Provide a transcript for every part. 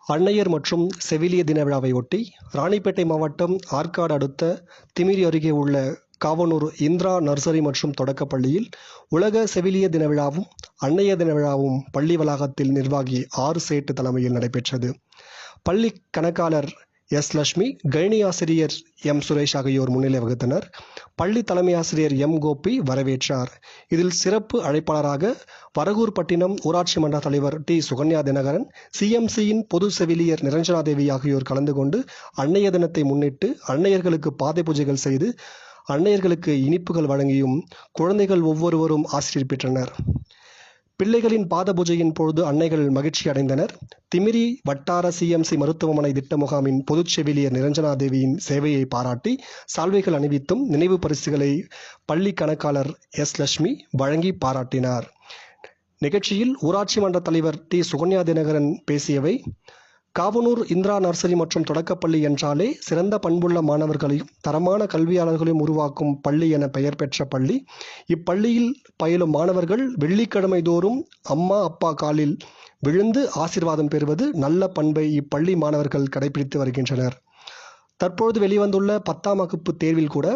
அன்னையர் மற்றும் செவிலிய தின விழாவை ஒட்டி ராணிப்பேட்டை மாவட்டம் ஆற்காடு அடுத்த திமிரி அருகே உள்ள காவனூர் இந்திரா நர்சரி மற்றும் தொடக்கப்பள்ளியில் உலக செவிலிய தின விழாவும் அன்னையர் தின விழாவும் பள்ளி வளாகத்தில் நிர்வாகி ஆர் சேட்டு தலைமையில் நடைபெற்றது. பள்ளி கணக்காளர் எஸ். லட்சுமி, கணினி ஆசிரியர் எம். சுரேஷ் ஆகியோர் முன்னிலை வகித்தனர். பள்ளி தலைமை ஆசிரியர் எம். கோபி வரவேற்றார். இதில் சிறப்பு அழைப்பாளராக வரகூர்பட்டினம் ஊராட்சி மன்ற தலைவர் டி. சுகன்யா தினகரன், சிஎம்சியின் பொது செவிலியர் நிரஞ்சனா தேவி ஆகியோர் கலந்து கொண்டு அன்னையர் தினத்தை முன்னிட்டு அன்னையர்களுக்கு பாதை பூஜைகள் செய்து அன்னையர்களுக்கு இனிப்புகள் வழங்கியும் குழந்தைகள் ஒவ்வொருவரும் ஆசிரியர் பெற்றனர். பிள்ளைகளின் பாத பூஜையின் பொழுது அன்னைகள் மகிழ்ச்சி அடைந்தனர். திமிரி வட்டார சிஎம்சி மருத்துவமனை திட்ட முகாமின் பொதுச் செவிலியர் நிரஞ்சனா தேவியின் சேவையை பாராட்டி சால்வைகள் அணிவித்தும் நினைவு பரிசுகளை பள்ளி கணக்காளர் எஸ். லட்சுமி வழங்கி பாராட்டினார். நிகழ்ச்சியில் ஊராட்சி மன்ற தலைவர் டி. சுகன்யா தினகரன் பேசியவை, காவனூர் இந்திரா நர்சரி மற்றும் தொடக்கப்பள்ளி என்றாலே சிறந்த பண்புள்ள மாணவர்களையும் தரமான கல்வியாளர்களையும் உருவாக்கும் பள்ளி என பெயர் பெற்ற பள்ளி. இப்பள்ளியில் பயிலும் மாணவர்கள் வெள்ளிக்கிழமை தோறும் அம்மா அப்பா காலில் விழுந்து ஆசீர்வாதம் பெறுவது நல்ல பண்பை இப்பள்ளி மாணவர்கள் கடைபிடித்து வருகின்றனர். தற்பொழுது வெளிவந்துள்ள 10ஆம் வகுப்பு தேர்வில் கூட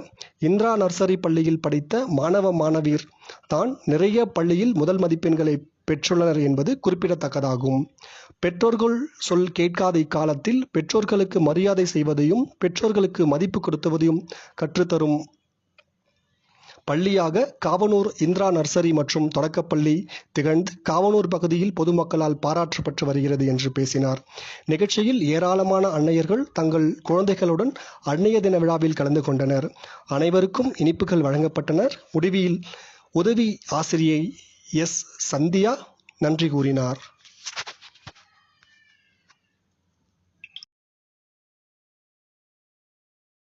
இந்திரா நர்சரி பள்ளியில் படித்த மாணவ மாணவியர் தான் நிறைய பள்ளியில் முதல் மதிப்பெண்களை பெற்றுள்ளனர் என்பது குறிப்பிடத்தக்கதாகும். பெற்றோர்கள் சொல் கேட்காத இக்காலத்தில் பெற்றோர்களுக்கு மரியாதை செய்வதையும் பெற்றோர்களுக்கு மதிப்பு கொடுத்துவதையும் கற்றுத்தரும் பள்ளியாக காவனூர் இந்திரா நர்சரி மற்றும் தொடக்கப்பள்ளி திகழ்ந்து காவனூர் பகுதியில் பொதுமக்களால் பாராட்டப்பட்டு வருகிறது என்று பேசினார். நிகழ்ச்சியில் ஏராளமான அன்னையர்கள் தங்கள் குழந்தைகளுடன் அன்னையர் தின விழாவில் கலந்து கொண்டனர். அனைவருக்கும் இனிப்புகள் வழங்கப்பட்டனர். முடிவில் உதவி ஆசிரியை எஸ். சந்தியா நன்றி கூறினார்.